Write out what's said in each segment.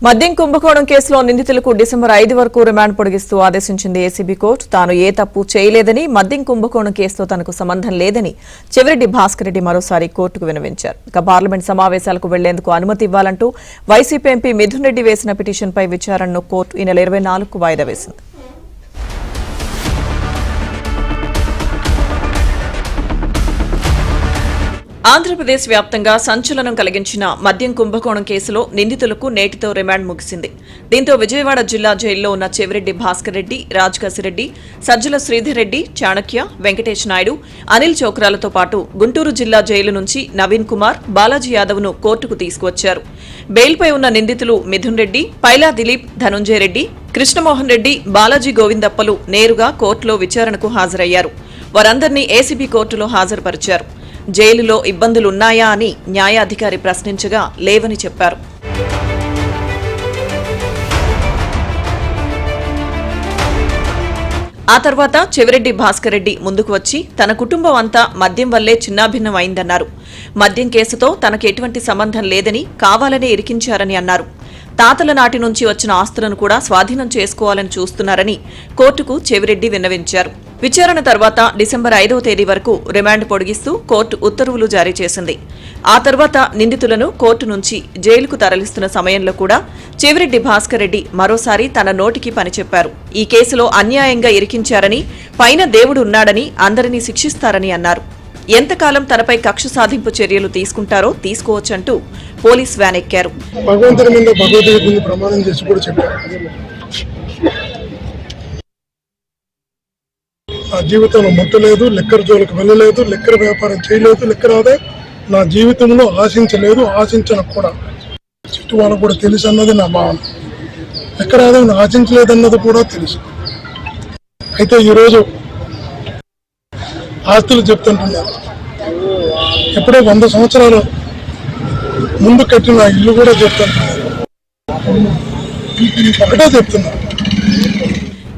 మద్యం కుంభకోణం కేసులో నిందితులకు డిసెంబర్ 5 వరకు రిమాండ్ పొడిగిస్తూ ఆదేశించింది ఏసీబీ కోర్టు. తాను ఏ తప్పు చేయలేదని, మద్యం కుంభకోణం కేసుతో తనకు సంబంధం లేదని చెవిరెడ్డి భాస్కర్ రెడ్డి మరోసారి కోర్టుకు విన్నవించారు. ఇక పార్లమెంట్ సమావేశాలకు వెళ్లేందుకు అనుమతి ఇవ్వాలంటూ వైసీపీ ఎంపీ మిథున్ రెడ్డి వేసిన పిటిషన్పై విచారణను కోర్టు ఈ నెల 24కు వాయిదా వేసింది. ఆంధ్రప్రదేశ్ వ్యాప్తంగా సంచలనం కలిగించిన మద్యం కుంభకోణం కేసులో నిందితులకు నేటితో రిమాండ్ ముగిసింది. దీంతో విజయవాడ జిల్లా జైల్లో ఉన్న చెవిరెడ్డి భాస్కర్ రెడ్డి, రాజకాశిరెడ్డి, సజ్జల శ్రీధర్ రెడ్డి, చాణక్య, వెంకటేష్ నాయుడు, అనిల్ చోక్రాలతో పాటు గుంటూరు జిల్లా జైలు నుంచి నవీన్ కుమార్, బాలాజీ యాదవ్ను కోర్టుకు తీసుకువచ్చారు. బెయిల్పై ఉన్న నిందితులు మిథున్ రెడ్డి, పైలా దిలీప్, ధనుంజయ రెడ్డి, కృష్ణమోహన్ రెడ్డి, బాలాజీ గోవిందప్పలు నేరుగా కోర్టులో విచారణకు హాజరయ్యారు. వారందరినీ ఏసీబీ కోర్టులో హాజరుపరిచారు. జైలులో ఇబ్బందులున్నాయా అని న్యాయాధికారి ప్రశ్నించగా లేవని చెప్పారు. ఆ తర్వాత చెవిరెడ్డి భాస్కర్ రెడ్డి ముందుకు వచ్చి తన కుటుంబం అంతా మద్యం వల్లే చిన్నాభిన్నం అయిందన్నారు. మద్యం కేసుతో తనకు ఎటువంటి సంబంధం లేదని, కావాలనే ఇరికించారని అన్నారు. తాతల నాటి నుంచి వచ్చిన ఆస్తులను కూడా స్వాధీనం చేసుకోవాలని చూస్తున్నారని కోర్టుకు చెవిరెడ్డి విన్నవించారు. విచారణ తర్వాత డిసెంబర్ 5వ తేదీ వరకు రిమాండ్ పొడిగిస్తూ కోర్టు ఉత్తర్వులు జారీ చేసింది. ఆ తర్వాత నిందితులను కోర్టు నుంచి జైలుకు తరలిస్తున్న సమయంలో కూడా చెవిరెడ్డి భాస్కర్ రెడ్డి మరోసారి తన నోటికి పని చెప్పారు. ఈ కేసులో అన్యాయంగా ఇరికించారని, పైన దేవుడు ఉన్నాడని, అందరినీ శిక్షిస్తారని అన్నారు. ఎంతకాలం తనపై కక్ష సాధింపు చర్యలు తీసుకుంటారో తీసుకోవచ్చంటూ పోలీస్ వ్యాన్ ఎక్కారు. నా జీవితంలో ముట్టలేదు, లెక్కర జోలికి వెళ్ళలేదు, లెక్కర వ్యాపారం చేయలేదు, లెక్కర ఆదాయం నా జీవితంలో ఆశించలేదు, ఆశించను కూడా. చుట్టూ వాళ్ళకు కూడా తెలుసు అన్నది నా భావన. లెక్కర ఆదాయం ఆశించలేదన్నది కూడా తెలుసు. అయితే ఈరోజు ఆస్తులు చెప్తుంటున్నారు. ఎప్పుడో 100 సంవత్సరాలు ముందు కట్టిన ఇల్లు కూడా చెప్తుంటున్నారు. ఒకటే చెప్తున్నారు.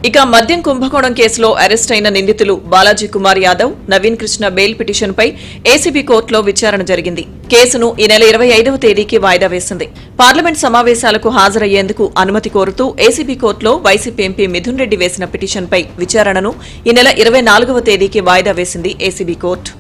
ఇక మద్యం కుంభకోణం కేసులో అరెస్ట్ అయిన నిందితులు బాలాజీ కుమార్ యాదవ్, నవీన్ కృష్ణ బెయిల్ పిటిషన్పై ఏసీబీ కోర్టులో విచారణ జరిగింది. కేసును ఈ నెల 25వ తేదీకి వాయిదా వేసింది. పార్లమెంట్ సమావేశాలకు హాజరయ్యేందుకు అనుమతి కోరుతూ ఏసీబీ కోర్టులో వైసీపీ ఎంపీ మిథున్ రెడ్డి వేసిన పిటిషన్పై విచారణను ఈ నెల 24వ తేదీకి వాయిదా వేసింది ఏసీబీ కోర్టు.